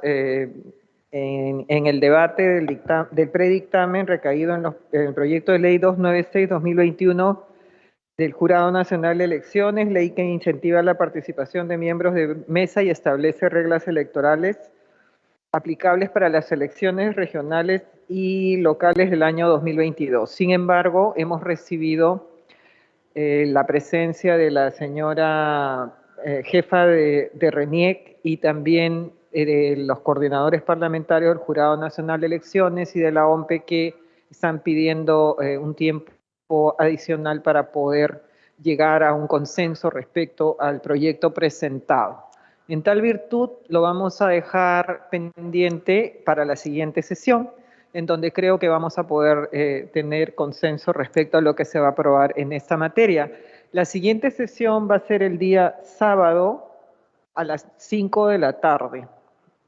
estamos en el debate del predictamen recaído en el proyecto de ley 296-2021 del Jurado Nacional de Elecciones, ley que incentiva la participación de miembros de mesa y establece reglas electorales aplicables para las elecciones regionales y locales del año 2022. Sin embargo, hemos recibido la presencia de la señora jefa de RENIEC y también de los coordinadores parlamentarios del Jurado Nacional de Elecciones y de la OMPE, que están pidiendo un tiempo adicional para poder llegar a un consenso respecto al proyecto presentado. En tal virtud, lo vamos a dejar pendiente para la siguiente sesión, en donde creo que vamos a poder tener consenso respecto a lo que se va a aprobar en esta materia. La siguiente sesión va a ser el día sábado a las 5 de la tarde,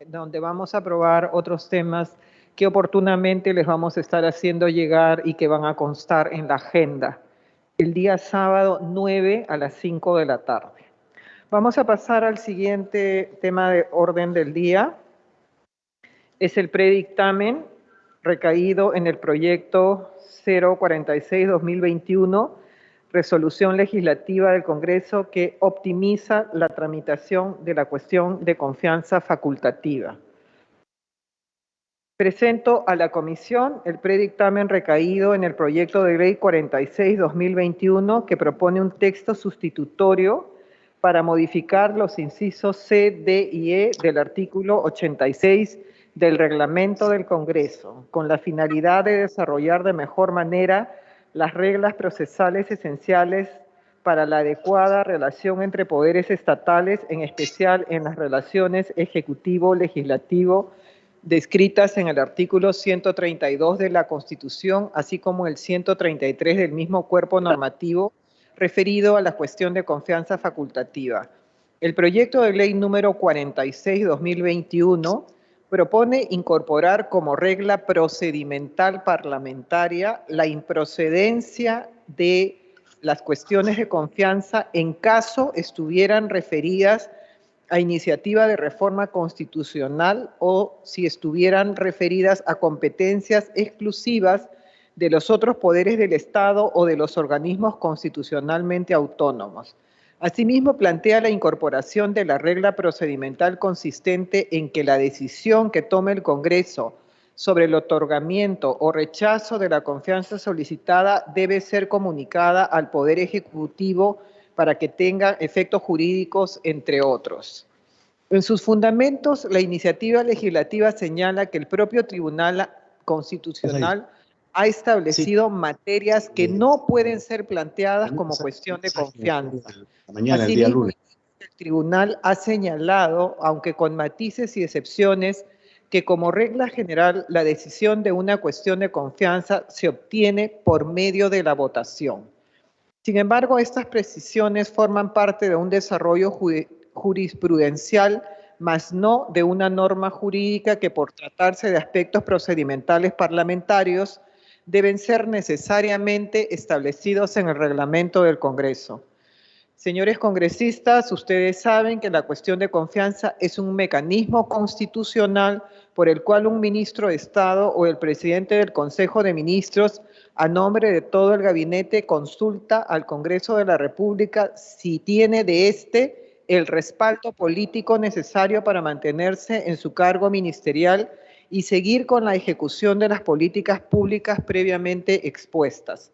donde vamos a aprobar otros temas que oportunamente les vamos a estar haciendo llegar y que van a constar en la agenda. El día sábado 9 a las 5 de la tarde. Vamos a pasar al siguiente tema de orden del día. Es el predictamen recaído en el proyecto 046-2021, resolución legislativa del Congreso que optimiza la tramitación de la cuestión de confianza facultativa. Presento a la comisión el predictamen recaído en el proyecto de ley 46-2021 que propone un texto sustitutorio para modificar los incisos C, D y E del artículo 86 del reglamento del Congreso, con la finalidad de desarrollar de mejor manera las reglas procesales esenciales para la adecuada relación entre poderes estatales, en especial en las relaciones ejecutivo-legislativo, descritas en el artículo 132 de la Constitución, así como el 133 del mismo cuerpo normativo, referido a la cuestión de confianza facultativa. El proyecto de ley número 46-2021 propone incorporar como regla procedimental parlamentaria la improcedencia de las cuestiones de confianza en caso estuvieran referidas a iniciativa de reforma constitucional o si estuvieran referidas a competencias exclusivas de los otros poderes del Estado o de los organismos constitucionalmente autónomos. Asimismo, plantea la incorporación de la regla procedimental consistente en que la decisión que tome el Congreso sobre el otorgamiento o rechazo de la confianza solicitada debe ser comunicada al Poder Ejecutivo para que tenga efectos jurídicos, entre otros. En sus fundamentos, la iniciativa legislativa señala que el propio Tribunal Constitucional ha establecido materias que no pueden ser planteadas como cuestión de confianza. Asimismo, el Tribunal ha señalado, aunque con matices y excepciones, que como regla general la decisión de una cuestión de confianza se obtiene por medio de la votación. Sin embargo, estas precisiones forman parte de un desarrollo jurisprudencial, mas no de una norma jurídica que, por tratarse de aspectos procedimentales parlamentarios, deben ser necesariamente establecidos en el reglamento del Congreso. Señores congresistas, ustedes saben que la cuestión de confianza es un mecanismo constitucional por el cual un ministro de Estado o el presidente del Consejo de Ministros, a nombre de todo el gabinete, consulta al Congreso de la República si tiene de éste el respaldo político necesario para mantenerse en su cargo ministerial y seguir con la ejecución de las políticas públicas previamente expuestas.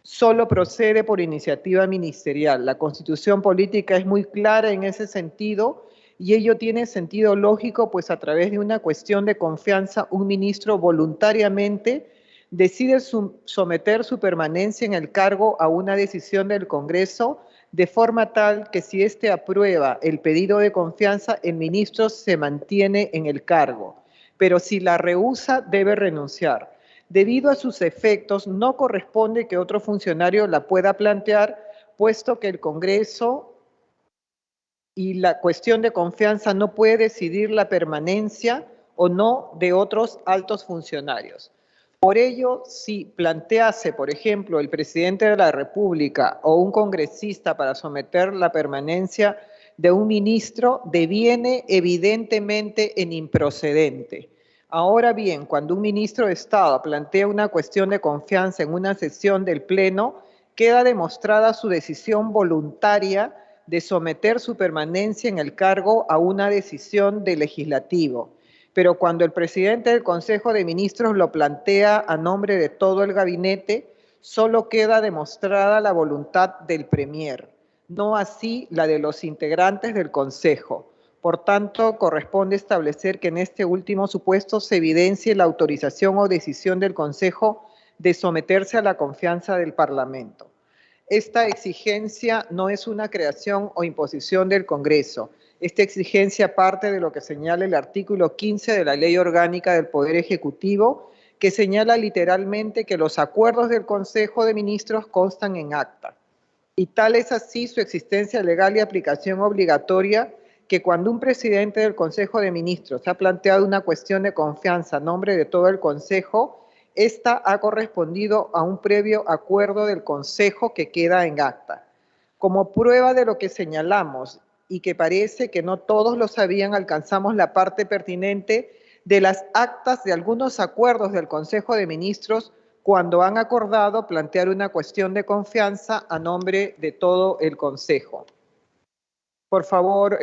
Solo procede por iniciativa ministerial. La Constitución política es muy clara en ese sentido y ello tiene sentido lógico, pues a través de una cuestión de confianza, un ministro voluntariamente decide someter su permanencia en el cargo a una decisión del Congreso, de forma tal que si éste aprueba el pedido de confianza, el ministro se mantiene en el cargo, pero si la rehúsa, debe renunciar. Debido a sus efectos, no corresponde que otro funcionario la pueda plantear, puesto que el Congreso y la cuestión de confianza no puede decidir la permanencia o no de otros altos funcionarios. Por ello, si plantease, por ejemplo, el presidente de la República o un congresista para someter la permanencia de un ministro deviene evidentemente en improcedente. Ahora bien, cuando un ministro de Estado plantea una cuestión de confianza en una sesión del Pleno, queda demostrada su decisión voluntaria de someter su permanencia en el cargo a una decisión del legislativo. Pero cuando el presidente del Consejo de Ministros lo plantea a nombre de todo el gabinete, solo queda demostrada la voluntad del Premier, no así la de los integrantes del Consejo. Por tanto, corresponde establecer que en este último supuesto se evidencie la autorización o decisión del Consejo de someterse a la confianza del Parlamento. Esta exigencia no es una creación o imposición del Congreso. Esta exigencia parte de lo que señala el artículo 15 de la Ley Orgánica del Poder Ejecutivo, que señala literalmente que los acuerdos del Consejo de Ministros constan en acta. Y tal es así su existencia legal y aplicación obligatoria que cuando un presidente del Consejo de Ministros ha planteado una cuestión de confianza a nombre de todo el Consejo, esta ha correspondido a un previo acuerdo del Consejo que queda en acta. Como prueba de lo que señalamos y que parece que no todos lo sabían, alcanzamos la parte pertinente de las actas de algunos acuerdos del Consejo de Ministros cuando han acordado plantear una cuestión de confianza a nombre de todo el Consejo. Por favor,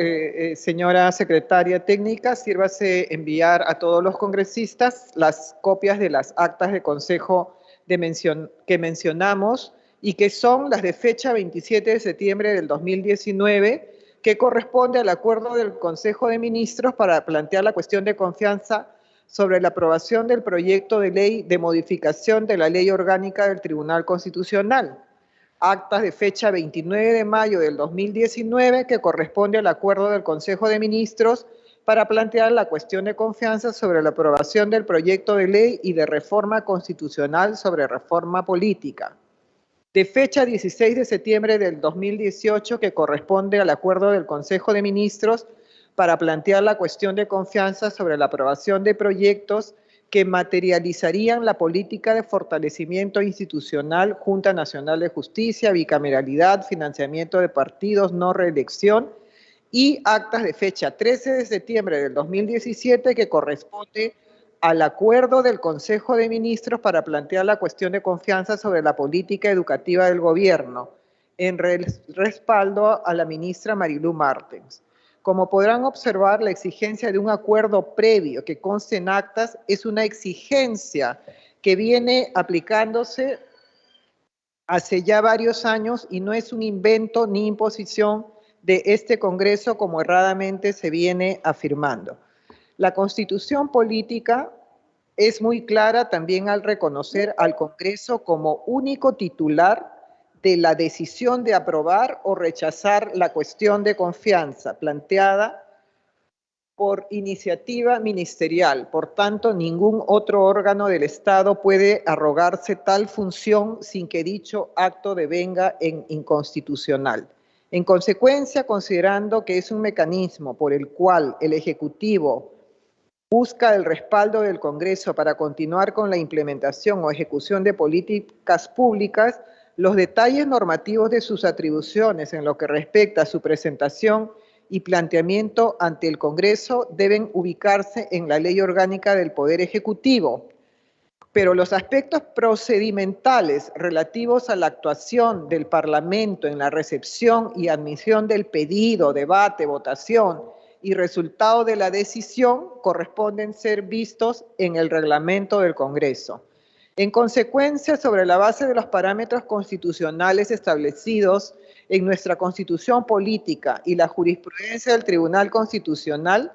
señora secretaria técnica, sírvase enviar a todos los congresistas las copias de las actas de consejo que mencionamos y que son las de fecha 27 de septiembre del 2019, que corresponde al acuerdo del Consejo de Ministros para plantear la cuestión de confianza sobre la aprobación del proyecto de ley de modificación de la Ley Orgánica del Tribunal Constitucional. Actas de fecha 29 de mayo del 2019, que corresponde al acuerdo del Consejo de Ministros para plantear la cuestión de confianza sobre la aprobación del proyecto de ley y de reforma constitucional sobre reforma política. De fecha 16 de septiembre del 2018, que corresponde al acuerdo del Consejo de Ministros para plantear la cuestión de confianza sobre la aprobación de proyectos que materializarían la política de fortalecimiento institucional, Junta Nacional de Justicia, bicameralidad, financiamiento de partidos, no reelección, y actas de fecha 13 de septiembre del 2017 que corresponde al acuerdo del Consejo de Ministros para plantear la cuestión de confianza sobre la política educativa del gobierno, en respaldo a la ministra Marilu Martens. Como podrán observar, la exigencia de un acuerdo previo que conste en actas es una exigencia que viene aplicándose hace ya varios años y no es un invento ni imposición de este Congreso como erradamente se viene afirmando. La Constitución política es muy clara también al reconocer al Congreso como único titular de la decisión de aprobar o rechazar la cuestión de confianza planteada por iniciativa ministerial. Por tanto, ningún otro órgano del Estado puede arrogarse tal función sin que dicho acto devenga en inconstitucional. En consecuencia, considerando que es un mecanismo por el cual el Ejecutivo busca el respaldo del Congreso para continuar con la implementación o ejecución de políticas públicas, los detalles normativos de sus atribuciones en lo que respecta a su presentación y planteamiento ante el Congreso deben ubicarse en la Ley Orgánica del Poder Ejecutivo. Pero los aspectos procedimentales relativos a la actuación del Parlamento en la recepción y admisión del pedido, debate, votación y resultado de la decisión corresponden ser vistos en el reglamento del Congreso. En consecuencia, sobre la base de los parámetros constitucionales establecidos en nuestra Constitución política y la jurisprudencia del Tribunal Constitucional,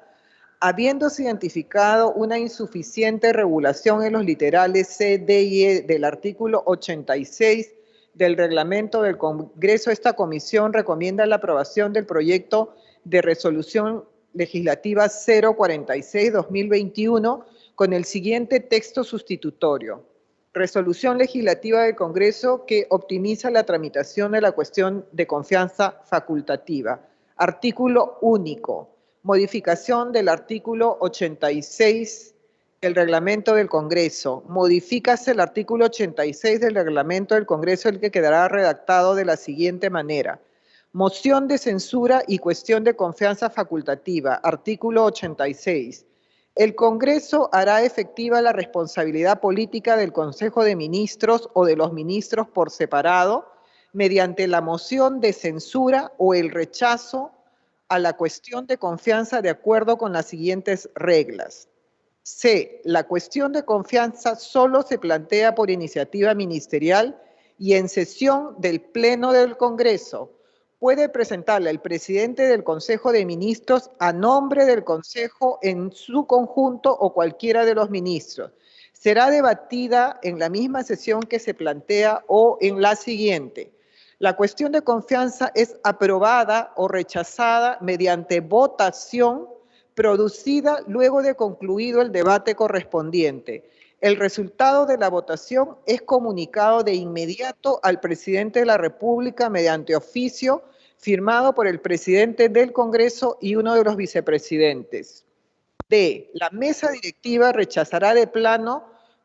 habiéndose identificado una insuficiente regulación en los literales C, D y E del artículo 86 del reglamento del Congreso, esta comisión recomienda la aprobación del proyecto de resolución legislativa 046-2021 con el siguiente texto sustitutorio. Resolución legislativa del Congreso que optimiza la tramitación de la cuestión de confianza facultativa. Artículo único. Modificación del artículo 86 del reglamento del Congreso. Modifícase el artículo 86 del reglamento del Congreso, el que quedará redactado de la siguiente manera. Moción de censura y cuestión de confianza facultativa, artículo 86. El Congreso hará efectiva la responsabilidad política del Consejo de Ministros o de los ministros por separado mediante la moción de censura o el rechazo a la cuestión de confianza de acuerdo con las siguientes reglas. C. La cuestión de confianza solo se plantea por iniciativa ministerial y en sesión del Pleno del Congreso. Puede presentarla el presidente del Consejo de Ministros a nombre del Consejo en su conjunto o cualquiera de los ministros. Será debatida en la misma sesión que se plantea o en la siguiente. La cuestión de confianza es aprobada o rechazada mediante votación producida luego de concluido el debate correspondiente. El resultado de la votación es comunicado de inmediato al presidente de la República mediante oficio firmado por el presidente del Congreso y uno de los vicepresidentes. D. La mesa directiva rechazará de plano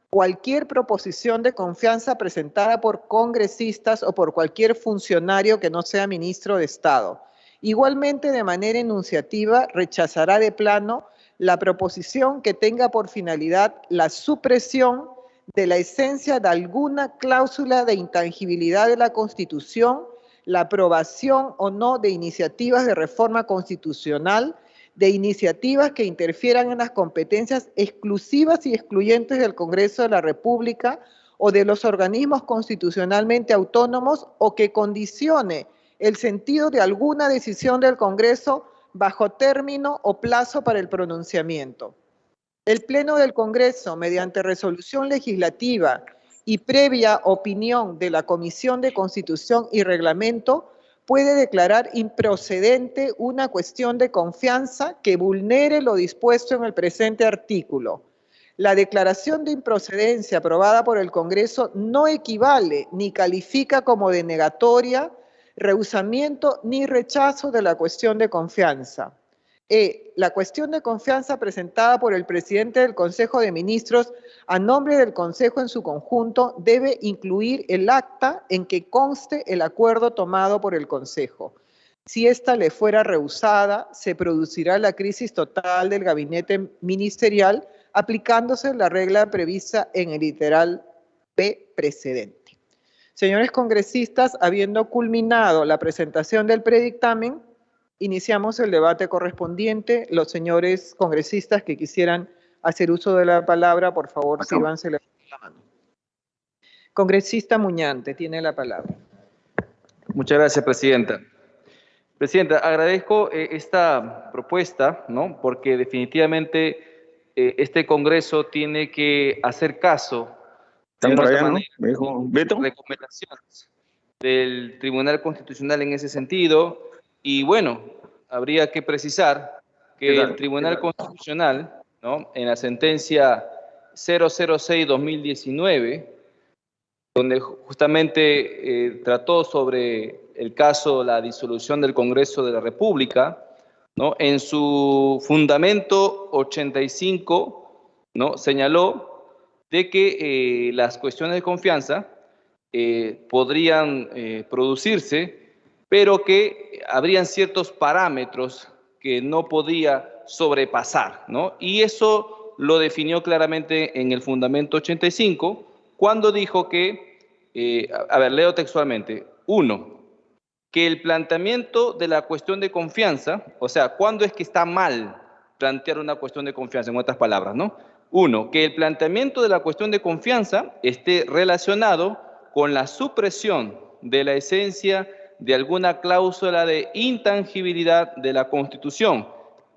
cualquier proposición de confianza presentada por congresistas o por cualquier funcionario que no sea ministro de Estado. Igualmente, de manera enunciativa, rechazará de plano la proposición que tenga por finalidad la supresión de la esencia de alguna cláusula de intangibilidad de la Constitución, la aprobación o no de iniciativas de reforma constitucional, de iniciativas que interfieran en las competencias exclusivas y excluyentes del Congreso de la República o de los organismos constitucionalmente autónomos o que condicione el sentido de alguna decisión del Congreso bajo término o plazo para el pronunciamiento. El Pleno del Congreso, mediante resolución legislativa y previa opinión de la Comisión de Constitución y Reglamento, puede declarar improcedente una cuestión de confianza que vulnere lo dispuesto en el presente artículo. La declaración de improcedencia aprobada por el Congreso no equivale ni califica como denegatoria, rehusamiento ni rechazo de la cuestión de confianza. La cuestión de confianza presentada por el presidente del Consejo de Ministros a nombre del Consejo en su conjunto debe incluir el acta en que conste el acuerdo tomado por el Consejo. Si ésta le fuera rehusada, se producirá la crisis total del gabinete ministerial aplicándose la regla prevista en el literal P precedente. Señores congresistas, habiendo culminado la presentación del predictamen, iniciamos el debate correspondiente. Los señores congresistas que quisieran hacer uso de la palabra, por favor, sírvanse la mano. Congresista Muñante, tiene la palabra. Muchas gracias, Presidenta. Presidenta, agradezco esta propuesta, ¿no? Porque definitivamente este Congreso tiene que hacer caso ¿Están por allá, no? Me dijo Beto. Recomendaciones del Tribunal Constitucional en ese sentido. Y bueno, habría que precisar que el Tribunal Constitucional, ¿no? En la sentencia 006-2019, donde justamente trató sobre el caso la disolución del Congreso de la República, ¿no? En su fundamento 85, ¿no? Señaló de que las cuestiones de confianza podrían producirse, pero que habrían ciertos parámetros que no podía sobrepasar, ¿no? Y eso lo definió claramente en el fundamento 85, cuando dijo que, leo textualmente, 1, que el planteamiento de la cuestión de confianza, o sea, ¿cuándo es que está mal plantear una cuestión de confianza? En otras palabras, ¿no? 1, que el planteamiento de la cuestión de confianza esté relacionado con la supresión de la esencia de alguna cláusula de intangibilidad de la Constitución,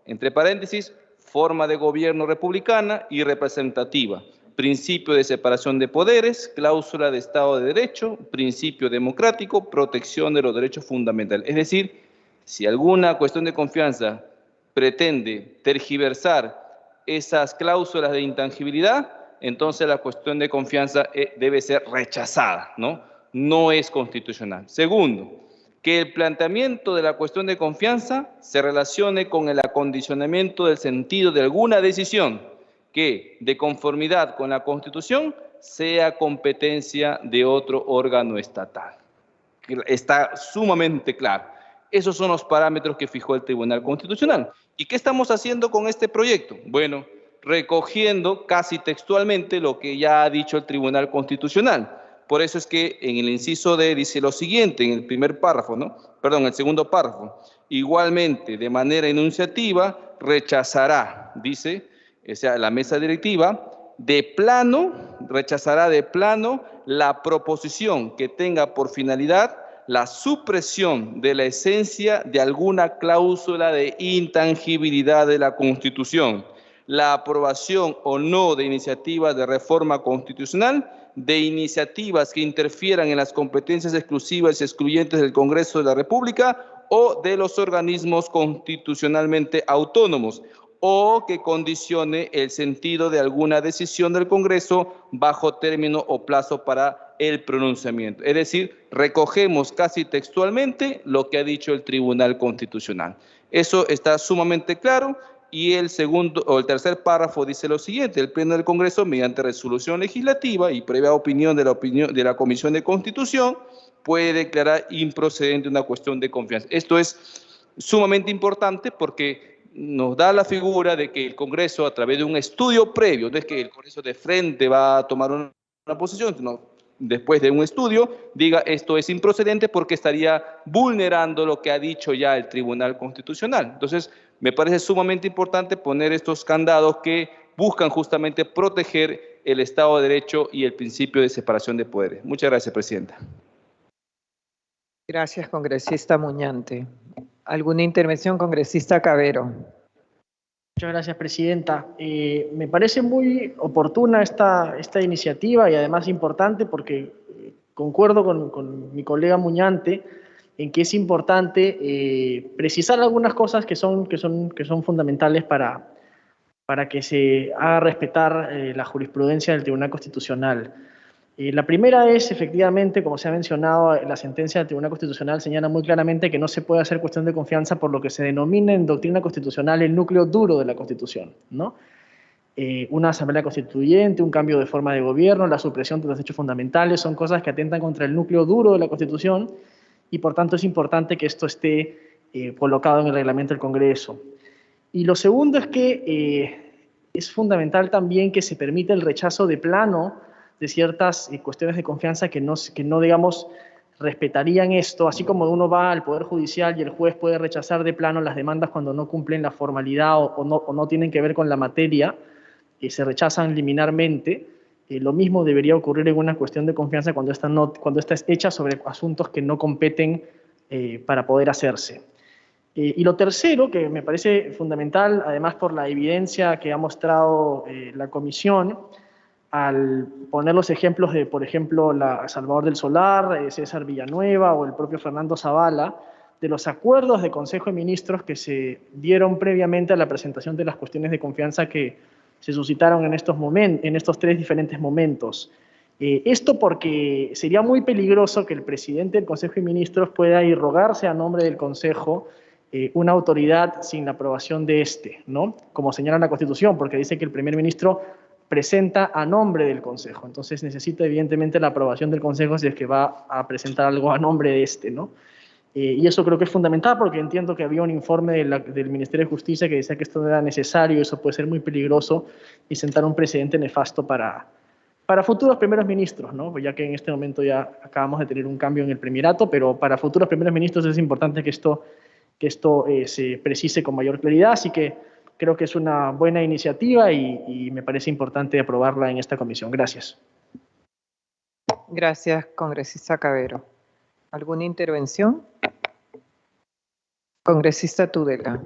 entre paréntesis, forma de gobierno republicana y representativa, principio de separación de poderes, cláusula de Estado de Derecho, principio democrático, protección de los derechos fundamentales. Es decir, si alguna cuestión de confianza pretende tergiversar esas cláusulas de intangibilidad, entonces la cuestión de confianza debe ser rechazada, ¿no? No es constitucional. Segundo, que el planteamiento de la cuestión de confianza se relacione con el acondicionamiento del sentido de alguna decisión que, de conformidad con la Constitución, sea competencia de otro órgano estatal. Está sumamente claro. Esos son los parámetros que fijó el Tribunal Constitucional. ¿Y qué estamos haciendo con este proyecto? Bueno, recogiendo casi textualmente lo que ya ha dicho el Tribunal Constitucional. Por eso es que en el inciso D dice lo siguiente, en el primer párrafo, ¿no? Perdón, el segundo párrafo. Igualmente, de manera enunciativa, rechazará, dice, o sea, la mesa directiva, de plano, rechazará de plano la proposición que tenga por finalidad la supresión de la esencia de alguna cláusula de intangibilidad de la Constitución, la aprobación o no de iniciativas de reforma constitucional, de iniciativas que interfieran en las competencias exclusivas y excluyentes del Congreso de la República o de los organismos constitucionalmente autónomos, o que condicione el sentido de alguna decisión del Congreso bajo término o plazo para el pronunciamiento. Es decir, recogemos casi textualmente lo que ha dicho el Tribunal Constitucional. Eso está sumamente claro. Y el segundo o el tercer párrafo dice lo siguiente: el Pleno del Congreso, mediante resolución legislativa y previa opinión de la Comisión de Constitución, puede declarar improcedente una cuestión de confianza. Esto es sumamente importante porque nos da la figura de que el Congreso, a través de un estudio previo, no es que el Congreso de frente va a tomar una posición, sino después de un estudio, diga esto es improcedente porque estaría vulnerando lo que ha dicho ya el Tribunal Constitucional. Entonces, me parece sumamente importante poner estos candados que buscan justamente proteger el Estado de Derecho y el principio de separación de poderes. Muchas gracias, Presidenta. Gracias, congresista Muñante. ¿Alguna intervención, congresista Cabero? Muchas gracias, Presidenta. Me parece muy oportuna esta iniciativa y además importante porque concuerdo con mi colega Muñante en que es importante precisar algunas cosas que son fundamentales para que se haga respetar la jurisprudencia del Tribunal Constitucional. La primera es, efectivamente, como se ha mencionado, la sentencia del Tribunal Constitucional señala muy claramente que no se puede hacer cuestión de confianza por lo que se denomina en doctrina constitucional el núcleo duro de la Constitución, ¿no? Una asamblea constituyente, un cambio de forma de gobierno, la supresión de los hechos fundamentales, son cosas que atentan contra el núcleo duro de la Constitución y por tanto es importante que esto esté colocado en el reglamento del Congreso. Y lo segundo es que es fundamental también que se permita el rechazo de plano de ciertas cuestiones de confianza que no, digamos, respetarían esto, así como uno va al Poder Judicial y el juez puede rechazar de plano las demandas cuando no cumplen la formalidad o no tienen que ver con la materia, se rechazan liminarmente. Lo mismo debería ocurrir en una cuestión de confianza cuando esta es hecha sobre asuntos que no competen para poder hacerse. Y lo tercero, que me parece fundamental, además por la evidencia que ha mostrado la Comisión, al poner los ejemplos de, por ejemplo, Salvador del Solar, César Villanueva o el propio Fernando Zavala, de los acuerdos de Consejo de Ministros que se dieron previamente a la presentación de las cuestiones de confianza que se suscitaron en estos tres diferentes momentos. Esto porque sería muy peligroso que el presidente del Consejo de Ministros pueda irrogarse a nombre del Consejo una autoridad sin la aprobación de este, ¿no? Como señala la Constitución, porque dice que el primer ministro presenta a nombre del Consejo. Entonces necesita evidentemente la aprobación del Consejo si es que va a presentar algo a nombre de este, ¿no? Y eso creo que es fundamental porque entiendo que había un informe del Ministerio de Justicia que decía que esto no era necesario, eso puede ser muy peligroso y sentar un precedente nefasto para futuros primeros ministros, ¿no? Pues ya que en este momento ya acabamos de tener un cambio en el primerato, pero para futuros primeros ministros es importante que esto se precise con mayor claridad, así que creo que es una buena iniciativa y me parece importante aprobarla en esta comisión. Gracias. Gracias, congresista Cabero. ¿Alguna intervención? Congresista Tudela.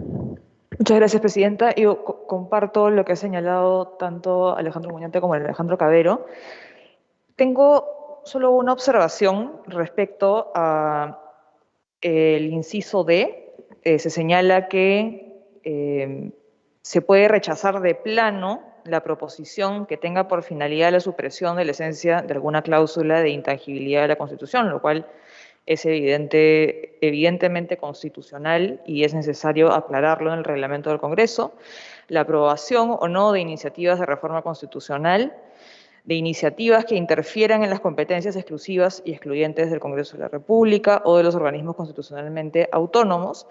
Muchas gracias, Presidenta. Yo comparto lo que ha señalado tanto Alejandro Muñante como Alejandro Cabero. Tengo solo una observación respecto al inciso D. Se señala que se puede rechazar de plano la proposición que tenga por finalidad la supresión de la esencia de alguna cláusula de intangibilidad de la Constitución, lo cual es evidentemente constitucional y es necesario aclararlo en el reglamento del Congreso. La aprobación o no de iniciativas de reforma constitucional de iniciativas que interfieran en las competencias exclusivas y excluyentes del Congreso de la República o de los organismos constitucionalmente autónomos,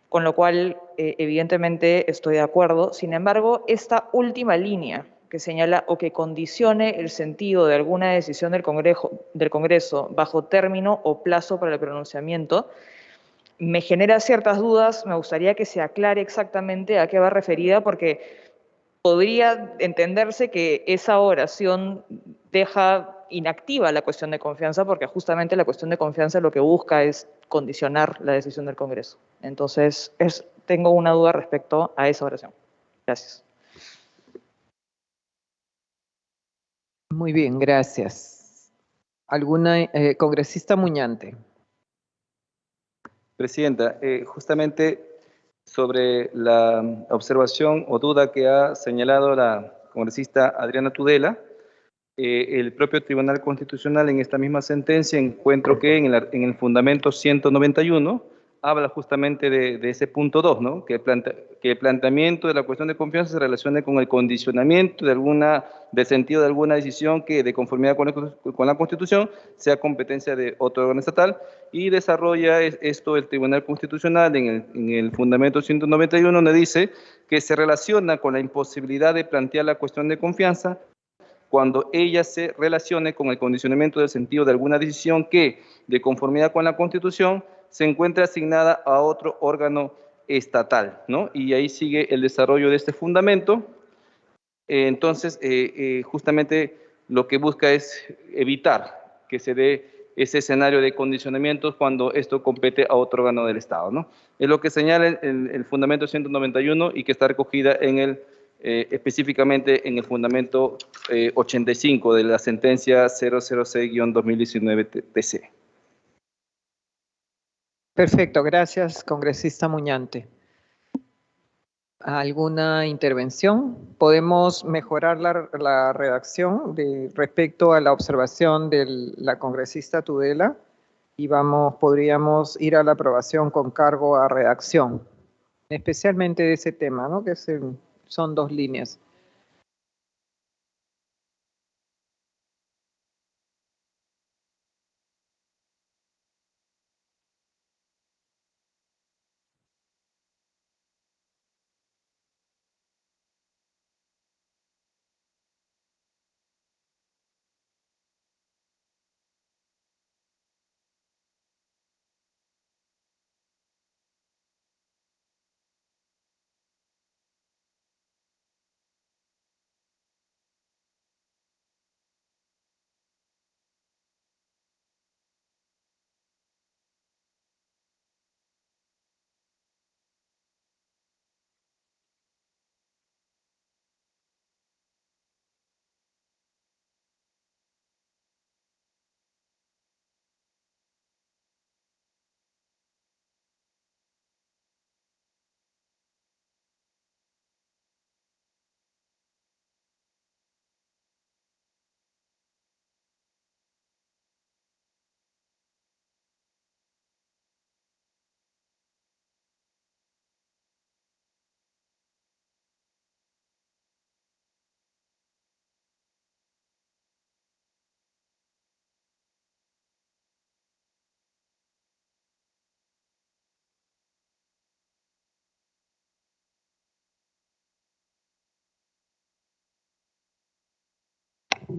con lo cual evidentemente estoy de acuerdo. Sin embargo, esta última línea que señala o que condicione el sentido de alguna decisión del Congreso bajo término o plazo para el pronunciamiento, me genera ciertas dudas. Me gustaría que se aclare exactamente a qué va referida, porque podría entenderse que esa oración deja inactiva la cuestión de confianza, porque justamente la cuestión de confianza lo que busca es condicionar la decisión del Congreso. Entonces, tengo una duda respecto a esa oración. Gracias. Muy bien, gracias. ¿Alguna congresista Muñante? Presidenta, justamente sobre la observación o duda que ha señalado la congresista Adriana Tudela, el propio Tribunal Constitucional en esta misma sentencia encuentro que en el fundamento 191 habla justamente de ese punto 2, ¿no? Que el planteamiento de la cuestión de confianza se relacione con el condicionamiento del sentido de alguna decisión que de conformidad con la Constitución sea competencia de otro órgano estatal, y desarrolla esto el Tribunal Constitucional en el fundamento 191, donde dice que se relaciona con la imposibilidad de plantear la cuestión de confianza cuando ella se relacione con el condicionamiento del sentido de alguna decisión que, de conformidad con la Constitución, se encuentre asignada a otro órgano estatal, ¿no? Y ahí sigue el desarrollo de este fundamento. Entonces, justamente lo que busca es evitar que se dé ese escenario de condicionamientos cuando esto compete a otro órgano del Estado, ¿no? Es lo que señala el fundamento 191 y que está recogida específicamente en el fundamento 85 de la sentencia 006-2019 TC. Perfecto, gracias, congresista Muñante. ¿Alguna intervención? ¿Podemos mejorar la redacción respecto a la observación de la congresista Tudela? Y podríamos ir a la aprobación con cargo a redacción, especialmente de ese tema, ¿no? Que son dos líneas.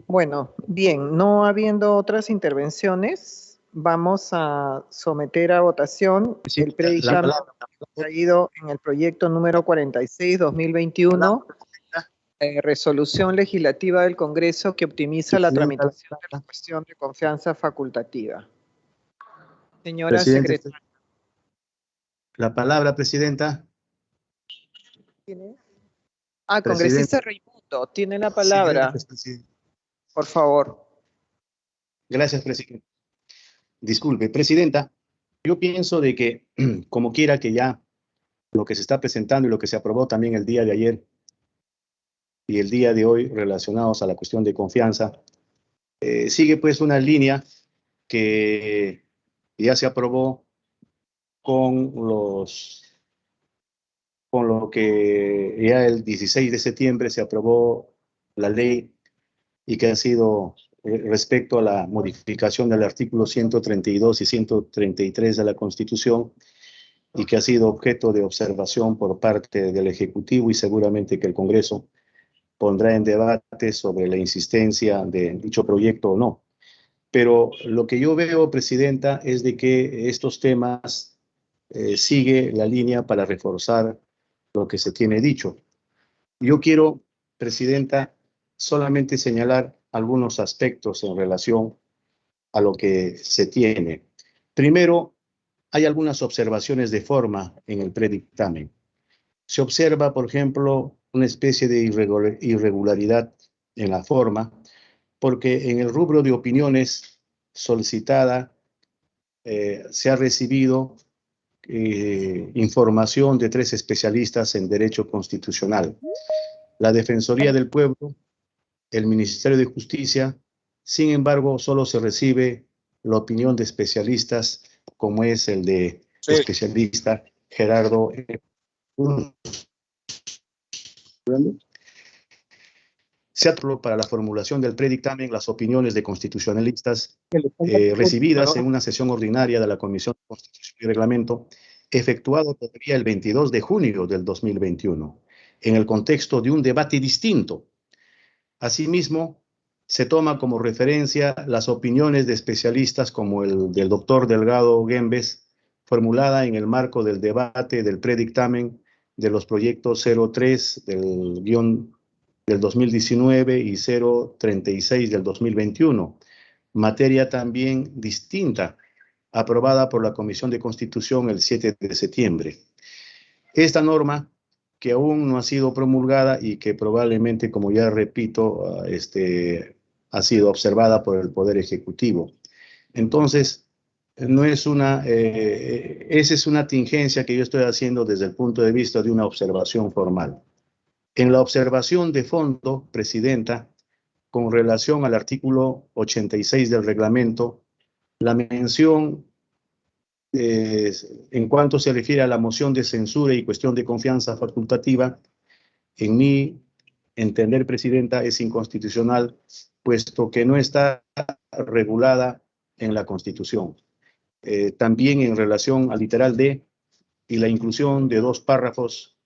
Bueno, bien, no habiendo otras intervenciones, vamos a someter a votación el predictamen traído en el proyecto número 46-2021, resolución legislativa del Congreso que optimiza la tramitación de la cuestión de confianza facultativa. Señora secretaria. La palabra, presidenta. ¿Quién es? Congresista Raimundo, tiene la palabra. Sí, por favor. Gracias, presidenta. Disculpe, presidenta, yo pienso de que, como quiera que ya lo que se está presentando y lo que se aprobó también el día de ayer y el día de hoy relacionados a la cuestión de confianza, sigue pues una línea que ya se aprobó con lo que ya el 16 de septiembre se aprobó la ley y que ha sido respecto a la modificación del artículo 132 y 133 de la Constitución, y que ha sido objeto de observación por parte del Ejecutivo, y seguramente que el Congreso pondrá en debate sobre la insistencia de dicho proyecto o no. Pero lo que yo veo, Presidenta, es de que estos temas sigue la línea para reforzar lo que se tiene dicho. Yo quiero, Presidenta, solamente señalar algunos aspectos en relación a lo que se tiene. Primero, hay algunas observaciones de forma en el predictamen. Se observa, por ejemplo, una especie de irregularidad en la forma, porque en el rubro de opiniones solicitada se ha recibido información de 3 especialistas en Derecho Constitucional: la Defensoría del Pueblo, el Ministerio de Justicia. Sin embargo, solo se recibe la opinión de especialistas, como es el de especialista Gerardo. Se aprobó para la formulación del predictamen las opiniones de constitucionalistas recibidas en una sesión ordinaria de la Comisión de Constitución y Reglamento, efectuado todavía el 22 de junio del 2021, en el contexto de un debate distinto. Asimismo, se toma como referencia las opiniones de especialistas como el del doctor Delgado Guembes, formulada en el marco del debate del predictamen de los proyectos 03 del 2019 y 036 del 2021, materia también distinta, aprobada por la Comisión de Constitución el 7 de septiembre. Esta norma, que aún no ha sido promulgada y que probablemente, como ya repito, ha sido observada por el Poder Ejecutivo. Entonces, no es esa es una tingencia que yo estoy haciendo desde el punto de vista de una observación formal. En la observación de fondo, Presidenta, con relación al artículo 86 del reglamento, la mención en cuanto se refiere a la moción de censura y cuestión de confianza facultativa, en mi entender, Presidenta, es inconstitucional, puesto que no está regulada en la Constitución. También en relación al literal D y la inclusión de 2 párrafos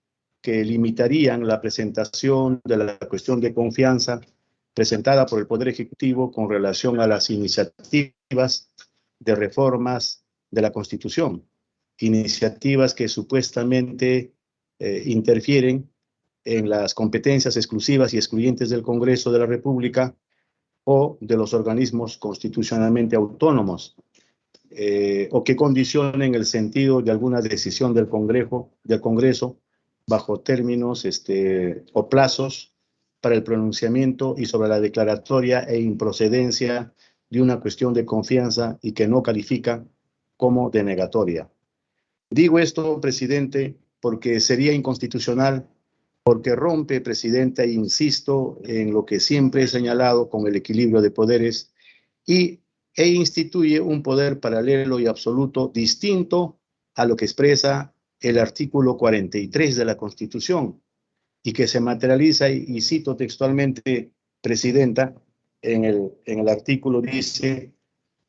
que limitarían la presentación de la cuestión de confianza presentada por el Poder Ejecutivo con relación a las iniciativas de reformas de la Constitución, iniciativas que supuestamente interfieren en las competencias exclusivas y excluyentes del Congreso de la República o de los organismos constitucionalmente autónomos, o que condicionen el sentido de alguna decisión del Congreso bajo términos o plazos para el pronunciamiento y sobre la declaratoria e improcedencia de una cuestión de confianza y que no califica como denegatoria. Digo esto, Presidente, porque sería inconstitucional, porque rompe, Presidenta, e insisto en lo que siempre he señalado con el equilibrio de poderes, e instituye un poder paralelo y absoluto distinto a lo que expresa el artículo 43 de la Constitución, y que se materializa, y cito textualmente, Presidenta, en el artículo dice: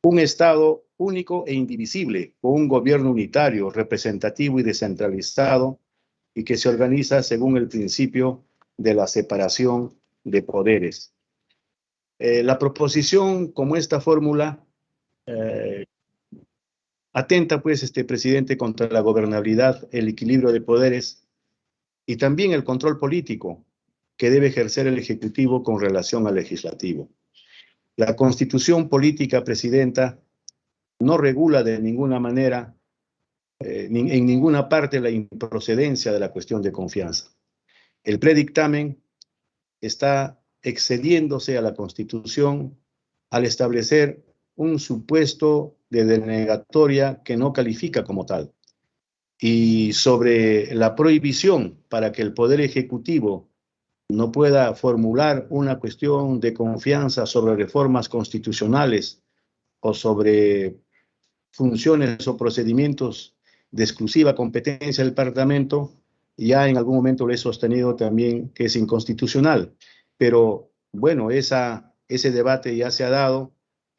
un Estado único e indivisible, con un gobierno unitario, representativo y descentralizado, y que se organiza según el principio de la separación de poderes. La proposición como esta fórmula atenta, pues, Presidente, contra la gobernabilidad, el equilibrio de poderes y también el control político que debe ejercer el Ejecutivo con relación al Legislativo. La Constitución política, Presidenta, no regula de ninguna manera, en ninguna parte, la improcedencia de la cuestión de confianza. El predictamen está excediéndose a la Constitución al establecer un supuesto de denegatoria que no califica como tal, y sobre la prohibición para que el Poder Ejecutivo no pueda formular una cuestión de confianza sobre reformas constitucionales o sobre funciones o procedimientos de exclusiva competencia del Parlamento. Ya en algún momento lo he sostenido también que es inconstitucional, pero bueno, esa ese debate ya se ha dado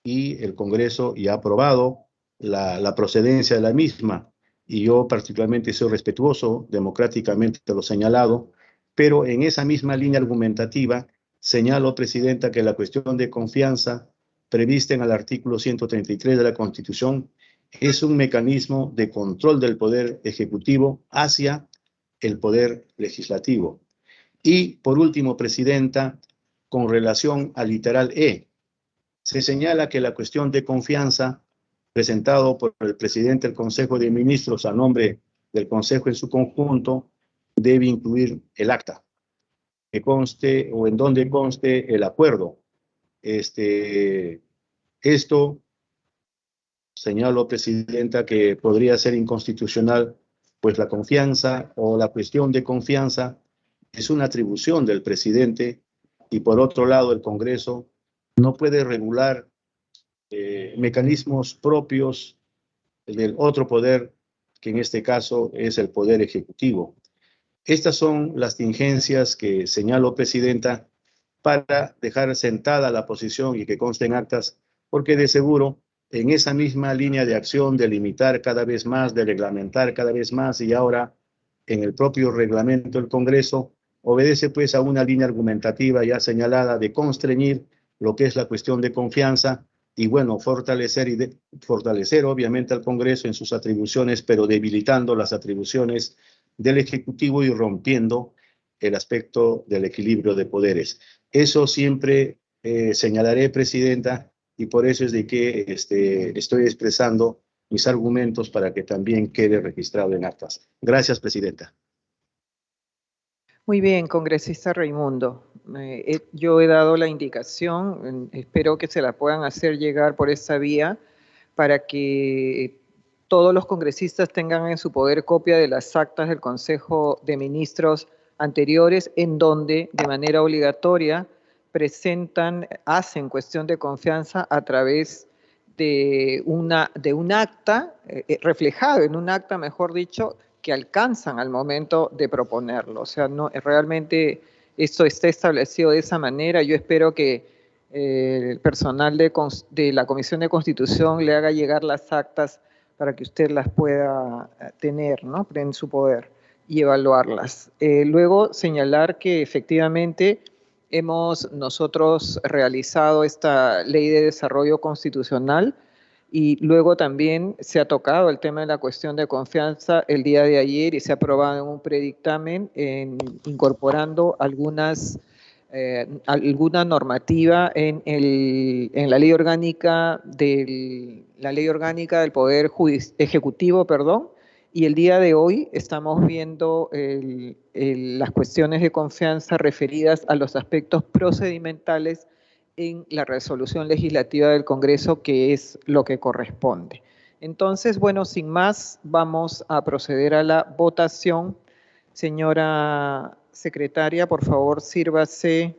y el Congreso ya ha aprobado la procedencia de la misma. Y yo particularmente soy respetuoso, democráticamente te lo he señalado, pero en esa misma línea argumentativa señalo, Presidenta, que la cuestión de confianza prevista en el artículo 133 de la Constitución es un mecanismo de control del Poder Ejecutivo hacia el Poder Legislativo. Y, por último, Presidenta, con relación al literal E, se señala que la cuestión de confianza presentado por el presidente del Consejo de Ministros a nombre del Consejo en su conjunto debe incluir el acta, que conste o en donde conste el acuerdo. Esto señalo, Presidenta, que podría ser inconstitucional, pues la confianza o la cuestión de confianza es una atribución del presidente y por otro lado el Congreso no puede regular mecanismos propios del otro poder, que en este caso es el Poder Ejecutivo. Estas son las tingencias que señalo, Presidenta, para dejar sentada la posición y que consten actas, porque de seguro en esa misma línea de acción de limitar cada vez más, de reglamentar cada vez más y ahora en el propio reglamento del Congreso, obedece pues a una línea argumentativa ya señalada de constreñir lo que es la cuestión de confianza y bueno, fortalecer obviamente al Congreso en sus atribuciones, pero debilitando las atribuciones del Ejecutivo y rompiendo el aspecto del equilibrio de poderes. Eso siempre señalaré, Presidenta, y por eso es de que estoy expresando mis argumentos para que también quede registrado en actas. Gracias, Presidenta. Muy bien, congresista Raimundo. Yo he dado la indicación, espero que se la puedan hacer llegar por esa vía para que todos los congresistas tengan en su poder copia de las actas del Consejo de Ministros anteriores, en donde de manera obligatoria hacen cuestión de confianza a través de un acta, reflejado en un acta, mejor dicho, que alcanzan al momento de proponerlo. O sea, no, realmente esto está establecido de esa manera. Yo espero que el personal de la Comisión de Constitución le haga llegar las actas para que usted las pueda tener, ¿no?, en su poder y evaluarlas. Luego señalar que efectivamente hemos nosotros realizado esta ley de desarrollo constitucional y luego también se ha tocado el tema de la cuestión de confianza el día de ayer y se ha aprobado en un predictamen incorporando alguna normativa en la ley orgánica del Poder Ejecutivo, perdón, y el día de hoy estamos viendo las cuestiones de confianza referidas a los aspectos procedimentales en la resolución legislativa del Congreso, que es lo que corresponde. Entonces, bueno, sin más, vamos a proceder a la votación. Señora secretaria, por favor, sírvase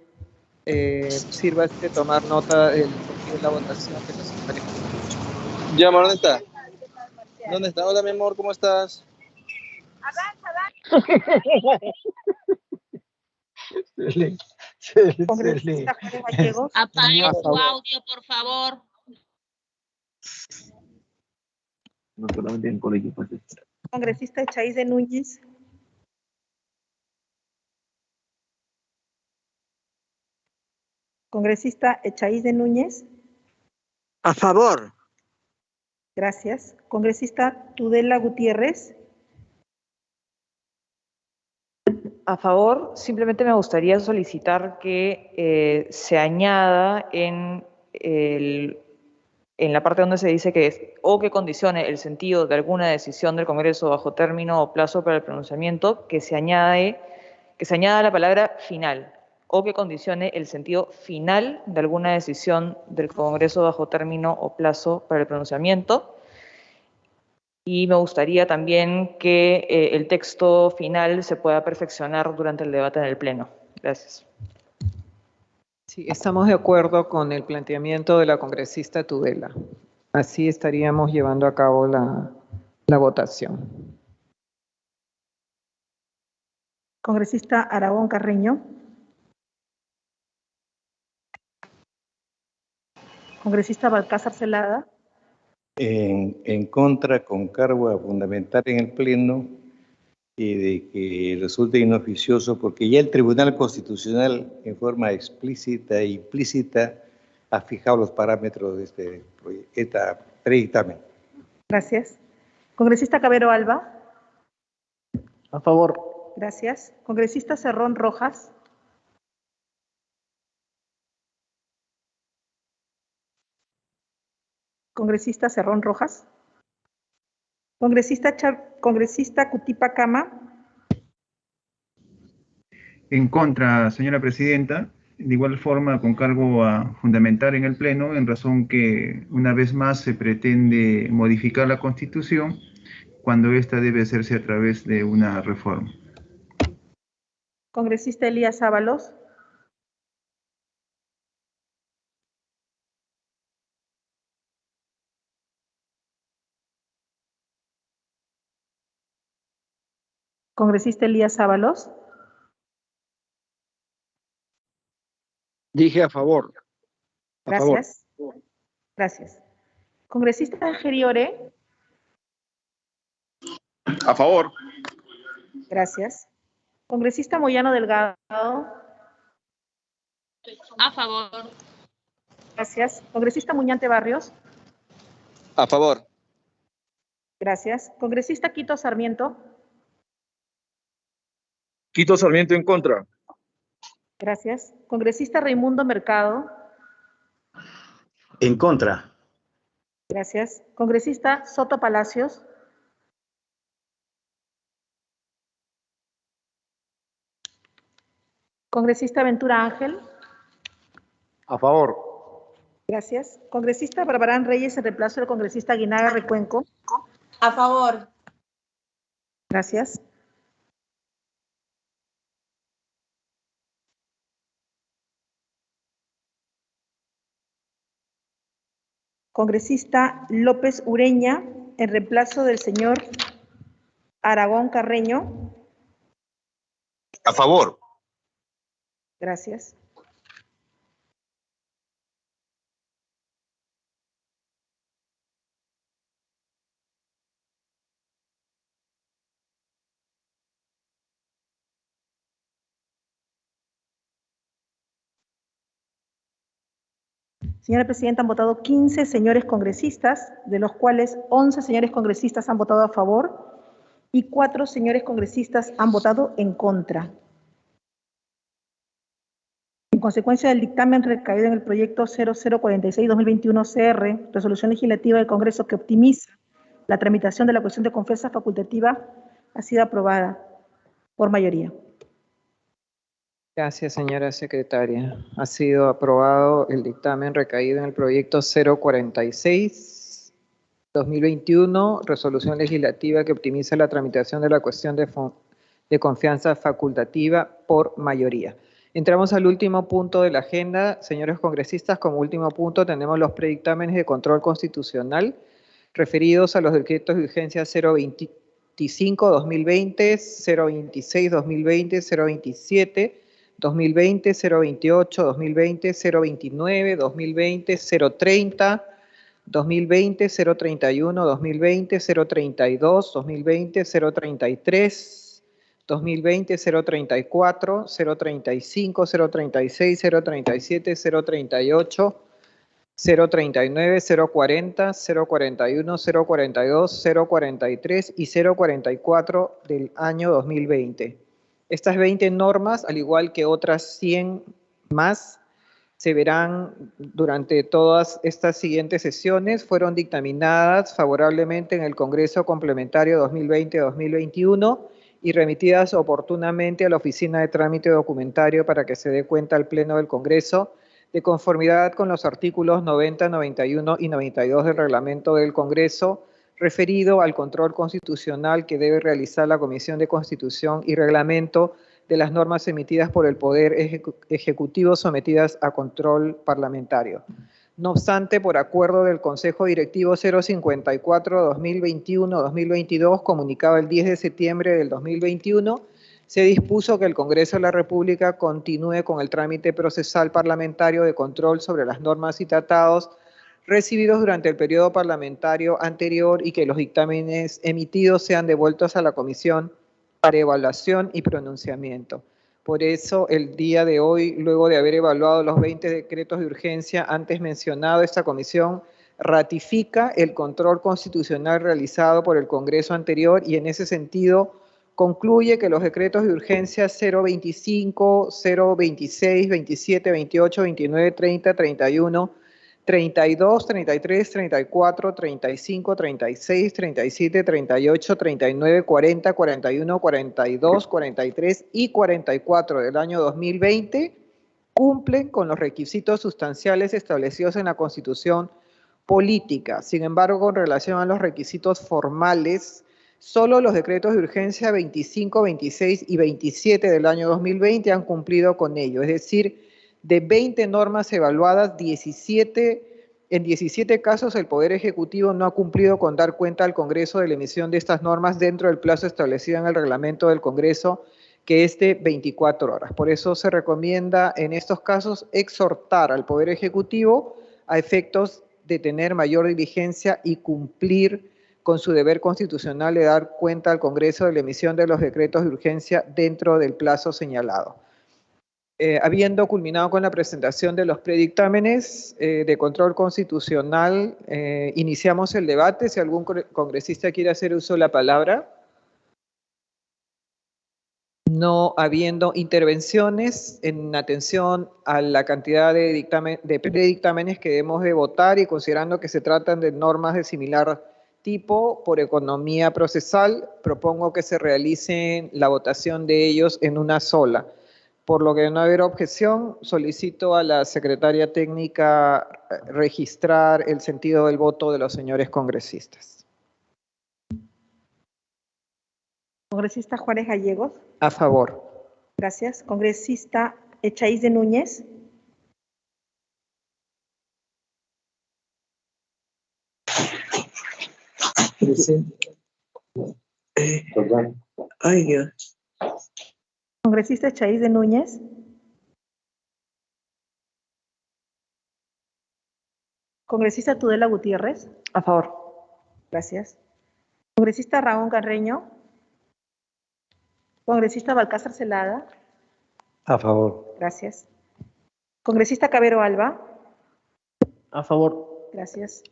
tomar nota del sentido de la votación de los señores. Ya, amor, ¿dónde está? ¿Dónde está? Hola, mi amor, ¿cómo estás? Congresista Juárez Gallegos. Apague su audio, por favor. No solamente en colegio, pues. Congresista Echaíz Núñez. Congresista Echaíz Núñez. A favor. Gracias. Congresista Tudela Gutiérrez. A favor, simplemente me gustaría solicitar que se añada en la parte donde se dice que es o que condicione el sentido de alguna decisión del Congreso bajo término o plazo para el pronunciamiento, que se añada la palabra final, o que condicione el sentido final de alguna decisión del Congreso bajo término o plazo para el pronunciamiento. Y me gustaría también que el texto final se pueda perfeccionar durante el debate en el Pleno. Gracias. Sí, estamos de acuerdo con el planteamiento de la congresista Tudela. Así estaríamos llevando a cabo la votación. Congresista Aragón Carreño. Congresista Balcázar Celada. En contra, con cargo a fundamentar en el Pleno y de que resulte inoficioso, porque ya el Tribunal Constitucional en forma explícita e implícita ha fijado los parámetros de este predictamen. Gracias. Congresista Cabero Alba. A favor. Gracias. Congresista Cerrón Rojas. Congresista Cerrón Rojas. Congresista Cutipa Cama. En contra, señora presidenta. De igual forma, con cargo a fundamentar en el Pleno, en razón que una vez más se pretende modificar la Constitución cuando ésta debe hacerse a través de una reforma. Congresista Elías Ábalos. Congresista Elías Ábalos. Dije a favor. Gracias. Gracias. Congresista Angeriore. A favor. Gracias. Congresista Moyano Delgado. A favor. Gracias. Congresista Muñante Barrios. A favor. Gracias. Congresista Quito Sarmiento. Quito Sarmiento en contra. Gracias. Congresista Raimundo Mercado. En contra. Gracias. Congresista Soto Palacios. Congresista Ventura Ángel. A favor. Gracias. Congresista Barbarán Reyes en reemplazo del congresista Aguinaga Recuenco. A favor. Gracias. Congresista López Ureña en reemplazo del señor Aragón Carreño. A favor. Gracias. Señora Presidenta, han votado 15 señores congresistas, de los cuales 11 señores congresistas han votado a favor y 4 señores congresistas han votado en contra. En consecuencia del dictamen recaído en el proyecto 0046-2021 CR, resolución legislativa del Congreso que optimiza la tramitación de la cuestión de confianza facultativa, ha sido aprobada por mayoría. Gracias, señora secretaria. Ha sido aprobado el dictamen recaído en el proyecto 046-2021, resolución legislativa que optimiza la tramitación de la cuestión de confianza facultativa por mayoría. Entramos al último punto de la agenda. Señores congresistas, como último punto tenemos los predictámenes de control constitucional referidos a los decretos de urgencia 025-2020, 026-2020, 027, 2020, 028, 2020, 029, 2020, 030, 2020, 031, 2020, 032, 2020, 033, 2020, 034, 035, 036, 037, 038, 039, 040, 041, 042, 043 y 044 del año 2020. Estas 20 normas, al igual que otras 100 más, se verán durante todas estas siguientes sesiones. Fueron dictaminadas favorablemente en el Congreso Complementario 2020-2021 y remitidas oportunamente a la Oficina de Trámite Documentario para que se dé cuenta al Pleno del Congreso, de conformidad con los artículos 90, 91 y 92 del Reglamento del Congreso, referido al control constitucional que debe realizar la Comisión de Constitución y Reglamento de las normas emitidas por el Poder Ejecutivo sometidas a control parlamentario. No obstante, por acuerdo del Consejo Directivo 054-2021-2022, comunicado el 10 de septiembre del 2021, se dispuso que el Congreso de la República continúe con el trámite procesal parlamentario de control sobre las normas y tratados recibidos durante el periodo parlamentario anterior y que los dictámenes emitidos sean devueltos a la comisión para evaluación y pronunciamiento. Por eso, el día de hoy, luego de haber evaluado los 20 decretos de urgencia antes mencionados, esta comisión ratifica el control constitucional realizado por el Congreso anterior y en ese sentido concluye que los decretos de urgencia 025, 026, 27, 28, 29, 30, 31, 32, 33, 34, 35, 36, 37, 38, 39, 40, 41, 42, 43 y 44 del año 2020 cumplen con los requisitos sustanciales establecidos en la Constitución política. Sin embargo, con relación a los requisitos formales, solo los decretos de urgencia 25, 26 y 27 del año 2020 han cumplido con ello. Es decir, de 20 normas evaluadas, en 17 casos el Poder Ejecutivo no ha cumplido con dar cuenta al Congreso de la emisión de estas normas dentro del plazo establecido en el reglamento del Congreso, que es de 24 horas. Por eso se recomienda en estos casos exhortar al Poder Ejecutivo a efectos de tener mayor diligencia y cumplir con su deber constitucional de dar cuenta al Congreso de la emisión de los decretos de urgencia dentro del plazo señalado. Habiendo culminado con la presentación de los predictámenes de control constitucional, iniciamos el debate. Si algún congresista quiere hacer uso de la palabra. No habiendo intervenciones en atención a la cantidad de predictámenes que debemos de votar y considerando que se tratan de normas de similar tipo por economía procesal, propongo que se realice la votación de ellos en una sola. Por lo que de no haber objeción, solicito a la secretaria técnica registrar el sentido del voto de los señores congresistas. Congresista Juárez Gallegos. A favor. Gracias. Congresista Echaíz de Núñez. Ay, Dios. Congresista Echaíz de Núñez. Congresista Tudela Gutiérrez. A favor. Gracias. Congresista Ramón Carreño. Congresista Balcázar Celada. A favor. Gracias. Congresista Cabero Alba. A favor. Gracias.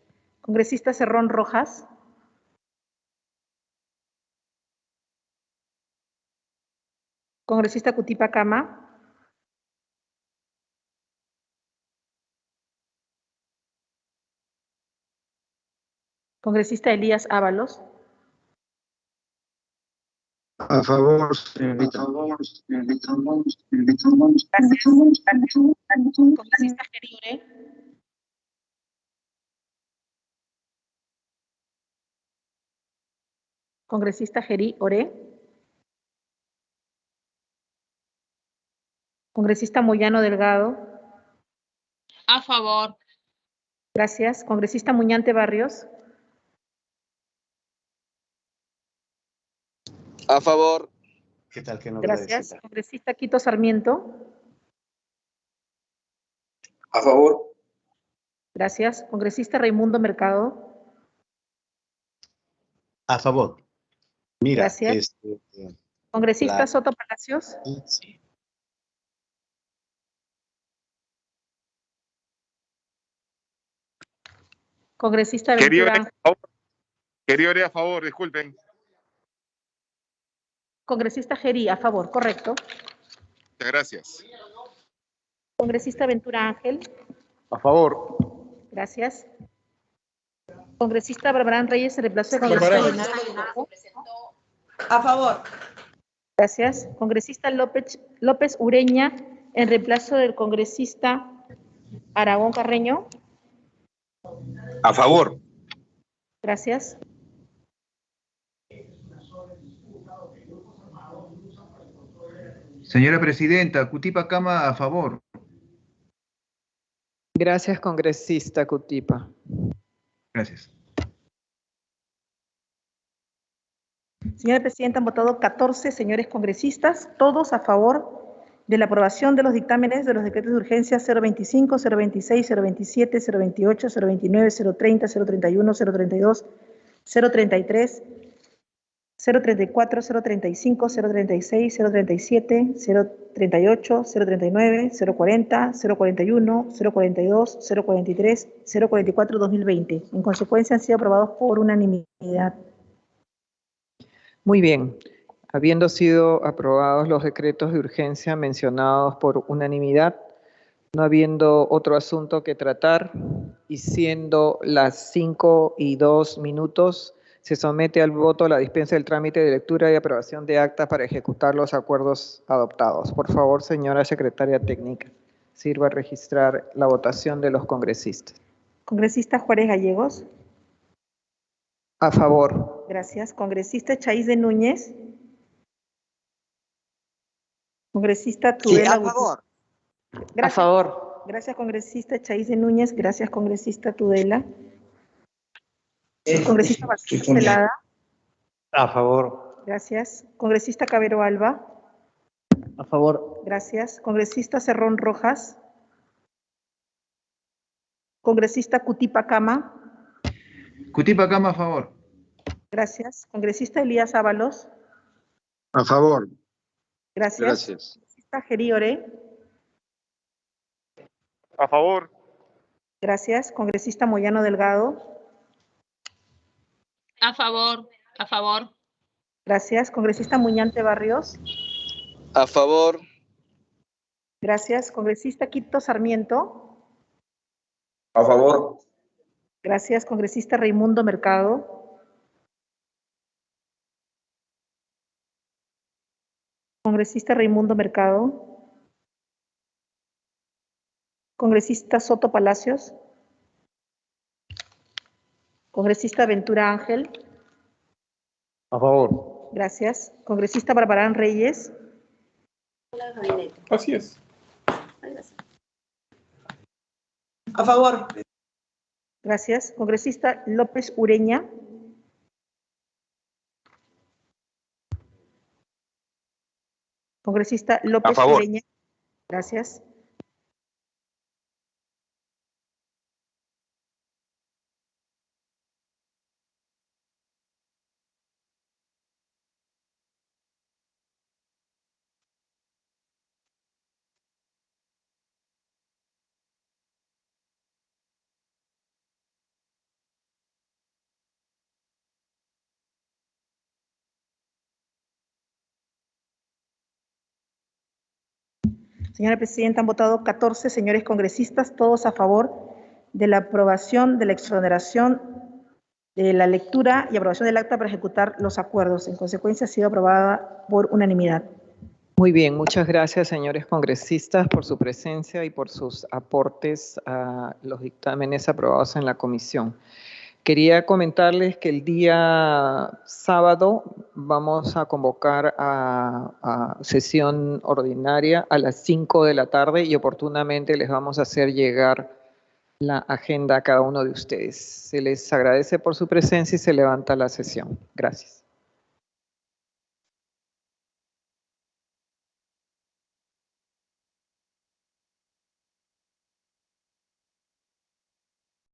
Congresista Cerrón Rojas. Congresista Cutipa Cama. Congresista Elías Ábalos. A favor, señorita. Gracias. Congresista Geri Oré. Congresista Geri Oré. Congresista Moyano Delgado. A favor. Gracias. Congresista Muñante Barrios. A favor. ¿Qué tal? ¿Qué nos Gracias. Congresista Quito Sarmiento. A favor. Gracias. Congresista Raimundo Mercado. A favor. Mira, Gracias. Congresista Soto Palacios. Sí. Congresista Ventura. Quería a favor, disculpen. Congresista Geri, a favor, correcto. Muchas gracias. Congresista Ventura Ángel. A favor. Gracias. Congresista Barbarán Reyes, en reemplazo de congresista Leonardo. A favor. Gracias. Congresista López Ureña, en reemplazo del congresista Aragón Carreño. A favor. Gracias. Señora Presidenta, Cutipa Cama a favor. Gracias, congresista Cutipa. Gracias. Señora Presidenta, han votado 14 señores congresistas, todos a favor de la aprobación de los dictámenes de los decretos de urgencia 025, 026, 027, 028, 029, 030, 031, 032, 033, 034, 035, 036, 037, 038, 039, 040, 041, 042, 043, 044, 2020. En consecuencia, han sido aprobados por unanimidad. Muy bien. Habiendo sido aprobados los decretos de urgencia mencionados por unanimidad, no habiendo otro asunto que tratar y siendo las 5:02, se somete al voto la dispensa del trámite de lectura y aprobación de actas para ejecutar los acuerdos adoptados. Por favor, señora secretaria técnica, sirva a registrar la votación de los congresistas. Congresista Juárez Gallegos. A favor. Gracias. Congresista Chaís de Núñez. Congresista Tudela. A favor. Gracias. A favor. Gracias, congresista Chaís de Núñez. Gracias, congresista Tudela. Congresista Vázquez Celada. A favor. Gracias. Congresista Cabero Alba. A favor. Gracias. Congresista Cerrón Rojas. Congresista Cutipa Cama. Cutipa Cama, a favor. Gracias. Congresista Elías Ábalos. A favor. Gracias. Gracias. Congresista Geriore. A favor. Gracias. Congresista Moyano Delgado. A favor. A favor. Gracias. Congresista Muñante Barrios. A favor. Gracias. Congresista Quito Sarmiento. A favor. Gracias. Congresista Raimundo Mercado. Congresista Raimundo Mercado. Congresista Soto Palacios. Congresista Ventura Ángel. A favor. Gracias. Congresista Barbarán Reyes. Así es. A favor. Gracias. Congresista López Ureña. Congresista López A favor. Ureña. Gracias. Señora Presidenta, han votado 14 señores congresistas, todos a favor de la aprobación de la exoneración de la lectura y aprobación del acta para ejecutar los acuerdos. En consecuencia, ha sido aprobada por unanimidad. Muy bien, muchas gracias, señores congresistas, por su presencia y por sus aportes a los dictámenes aprobados en la comisión. Quería comentarles que el día sábado vamos a convocar a sesión ordinaria a las 5 de la tarde y oportunamente les vamos a hacer llegar la agenda a cada uno de ustedes. Se les agradece por su presencia y se levanta la sesión. Gracias.